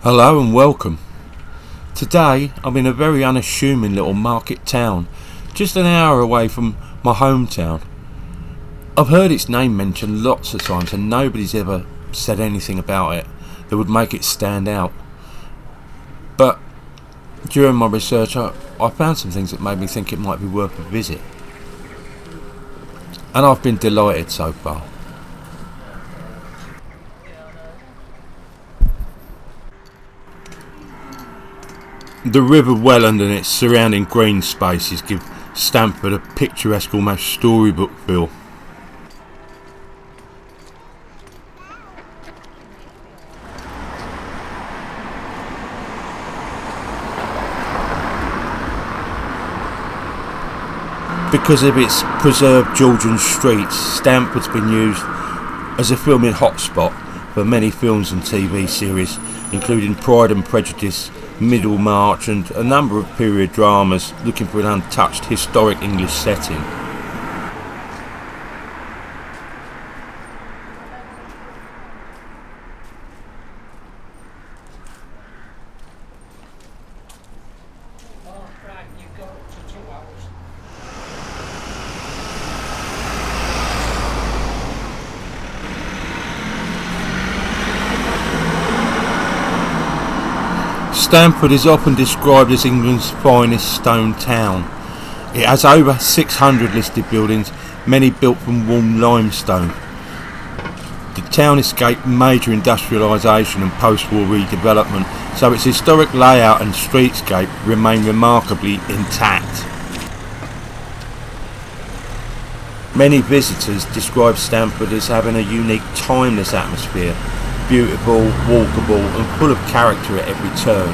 Hello and welcome. Today I'm in a very unassuming little market town, just an hour away from my hometown. I've heard its name mentioned lots of times and nobody's ever said anything about it that would make it stand out. But during my research I found some things that made me think it might be worth a visit. And I've been delighted so far. The River Welland and its surrounding green spaces give Stamford a picturesque, almost storybook feel. Because of its preserved Georgian streets, Stamford's been used as a filming hotspot for many films and TV series, including Pride and Prejudice, Middlemarch and a number of period dramas looking for an untouched historic English setting. Stamford is often described as England's finest stone town. It has over 600 listed buildings, many built from warm limestone. The town escaped major industrialisation and post-war redevelopment, so its historic layout and streetscape remain remarkably intact. Many visitors describe Stamford as having a unique, timeless atmosphere, beautiful, walkable and full of character at every turn.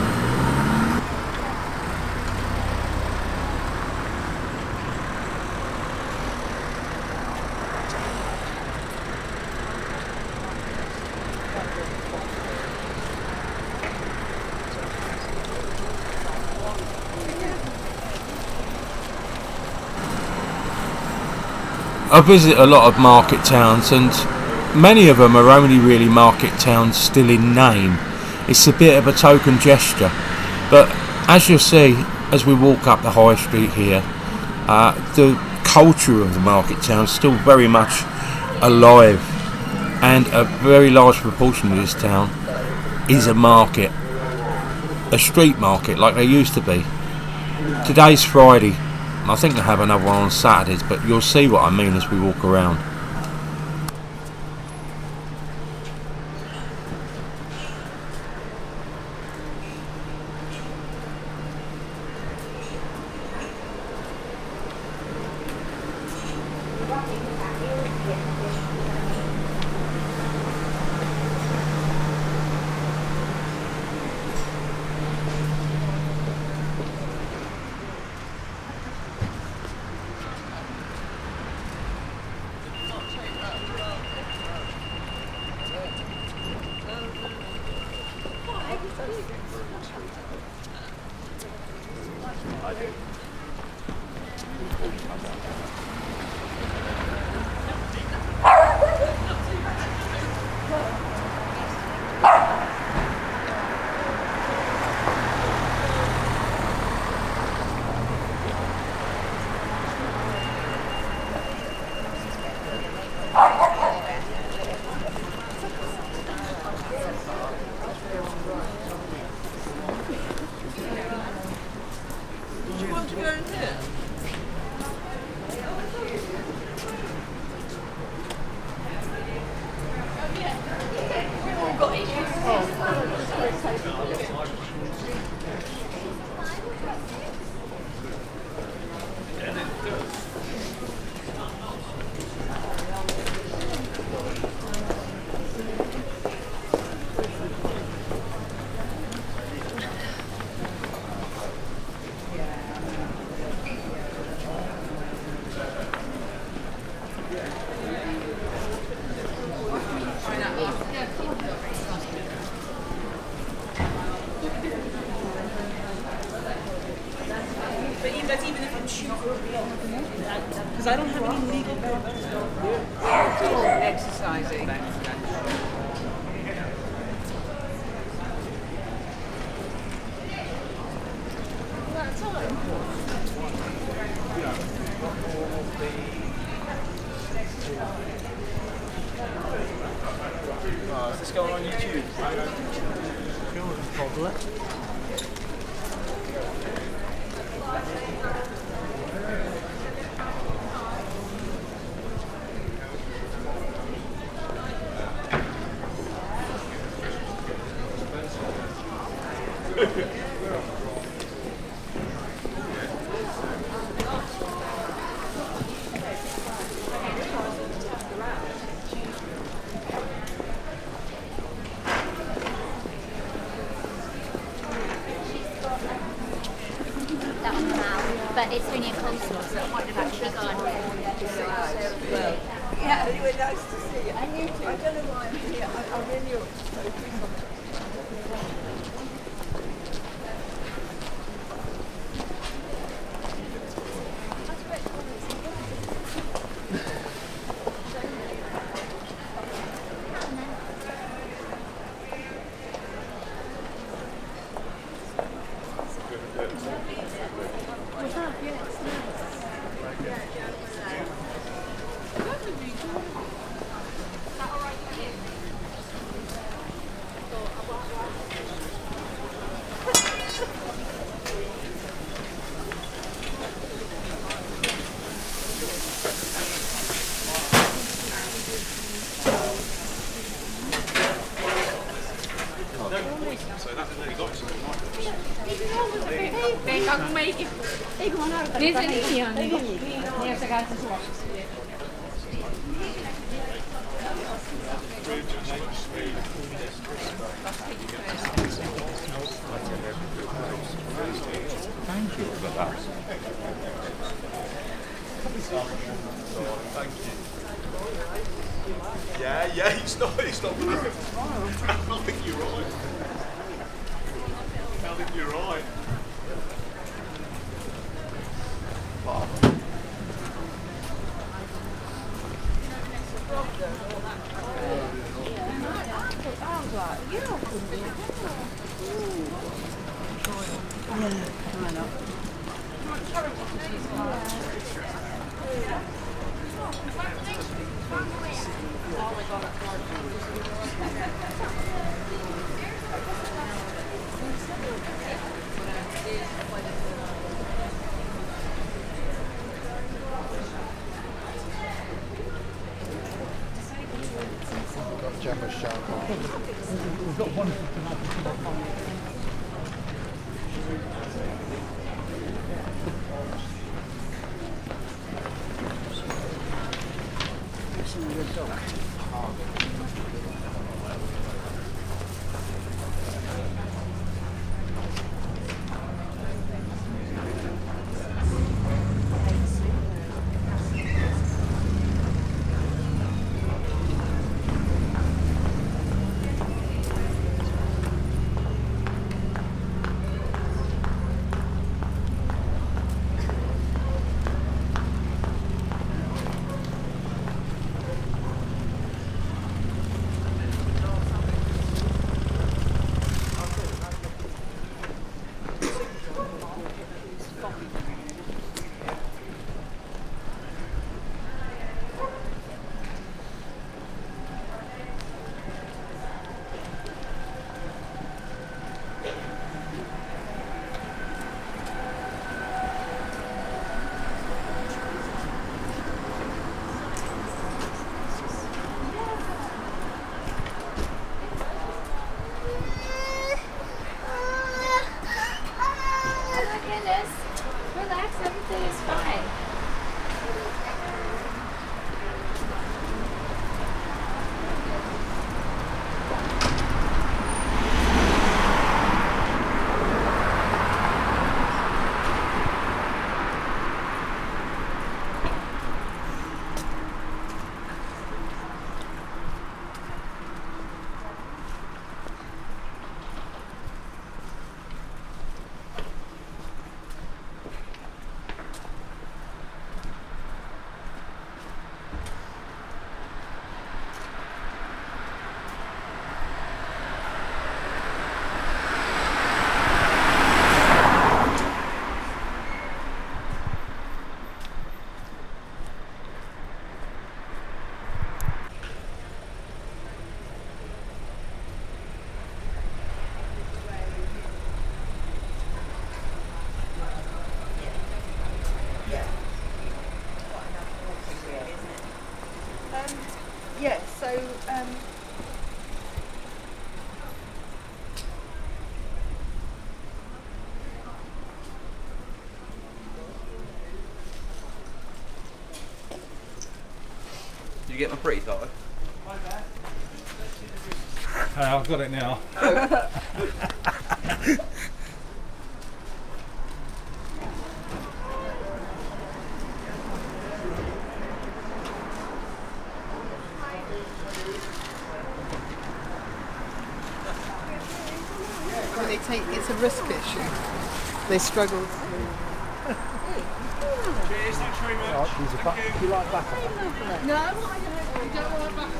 I visit a lot of market towns and many of them are only really market towns still in name. It's a bit of a token gesture, but as you'll see as we walk up the high street here, the culture of the market town is still very much alive, and a very large proportion of this town is a market, a street market like they used to be. Today's Friday, and I think they have another one on Saturdays, but you'll see what I mean as we walk around. Because I don't have any legal purpose. Exercising. Is this going on YouTube? Probably. That one now, but it's only a coleslaw, so it might have actually gone. Yeah, anyway, nice to see you. And you too. I don't know why I'm here. I really ought to focus on it. Thank you for that. Thank you. Yeah, it's not I think you're right. I think you're right. Gemma's shout. We've got one for tonight. you get my pretty card? I've got it now. They take, it's a risk issue. They struggle. Cheers, thanks very much. These are back. Do you like back? No, I don't want back.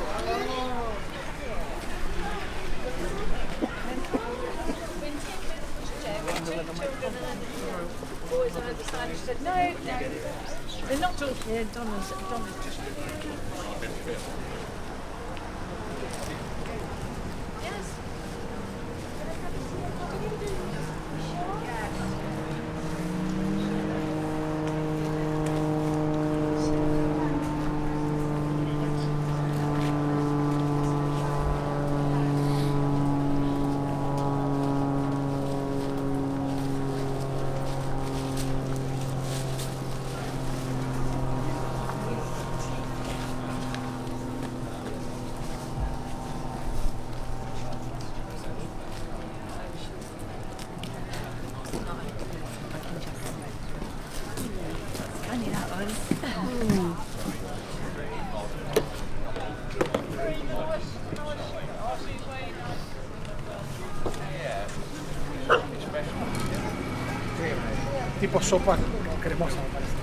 Boys on the other side, she said, no, no. They're not talking here, Donna's just... Yes. Funny that one. Tipo sopa cremosa, me parece.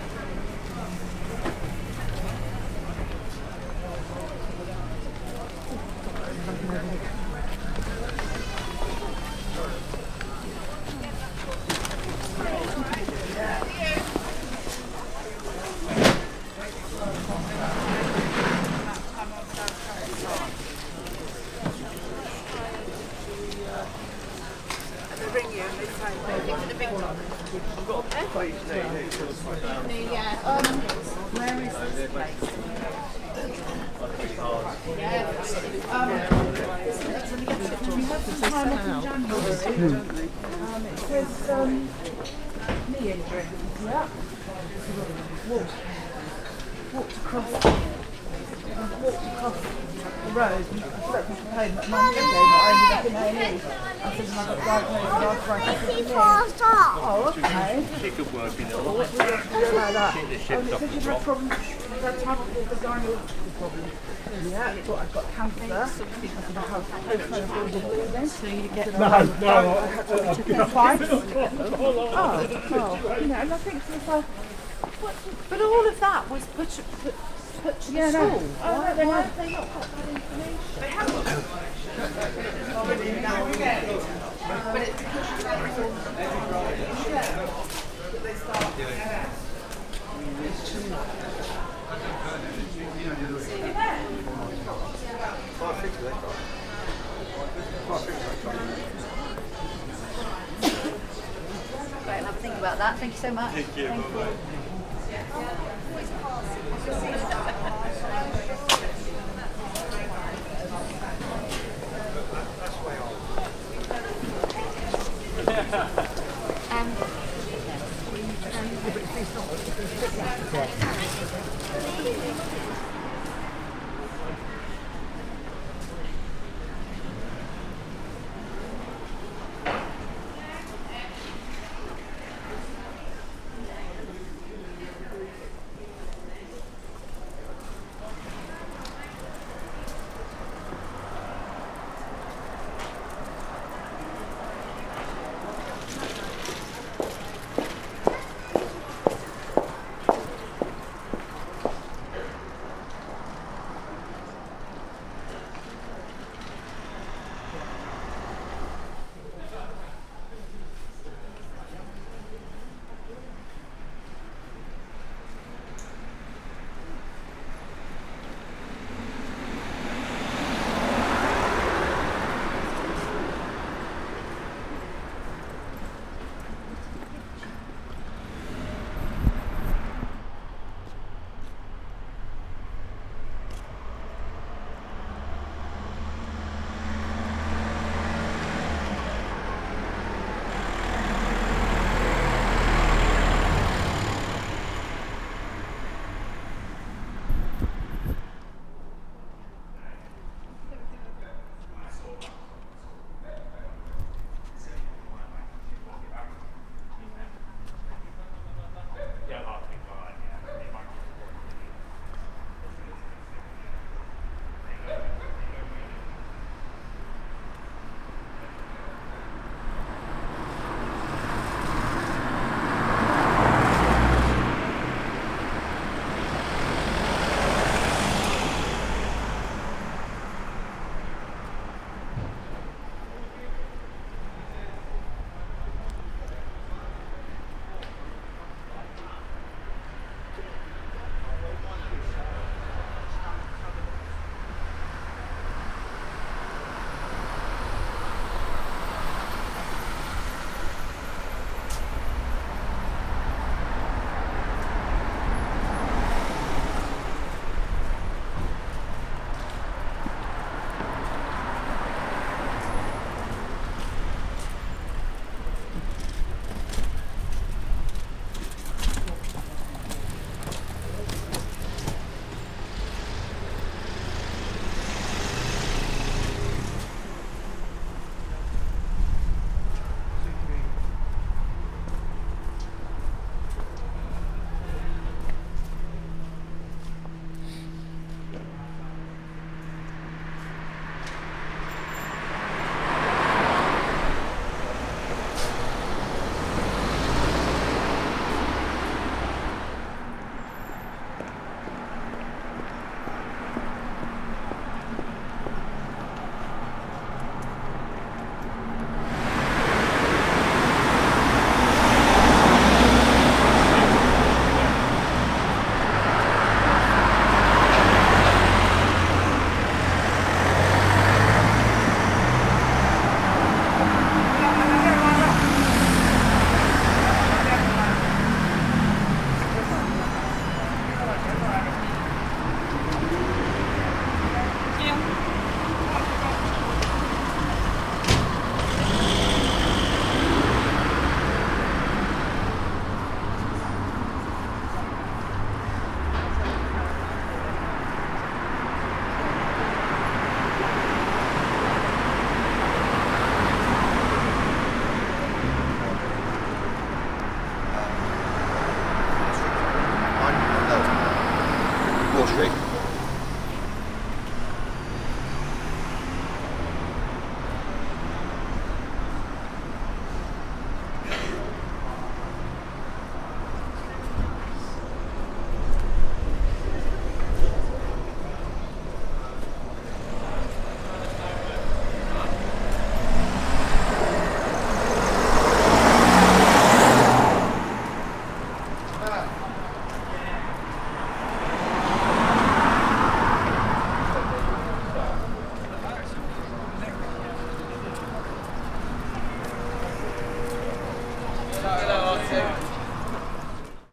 Where is this place? It says me in drink. Yeah. Walked across the road and I slept at home at Monday, but I ended up in A&E. I said, I got diagnosed with arthritis. Oh, okay. She could work in it. What do you do about that? Oh, it says you've had problems, you've had time with the gynecological problem. Yeah, I thought I'd got cancer. I said I have postmenopausal bleeding. So you get No. I had to take it twice. Oh, you know, and I think to myself, But all of that was put to yeah, the no. school. Why have they not got that information? They haven't. Right, I'll have a think about that. Thank you so much. Thank you.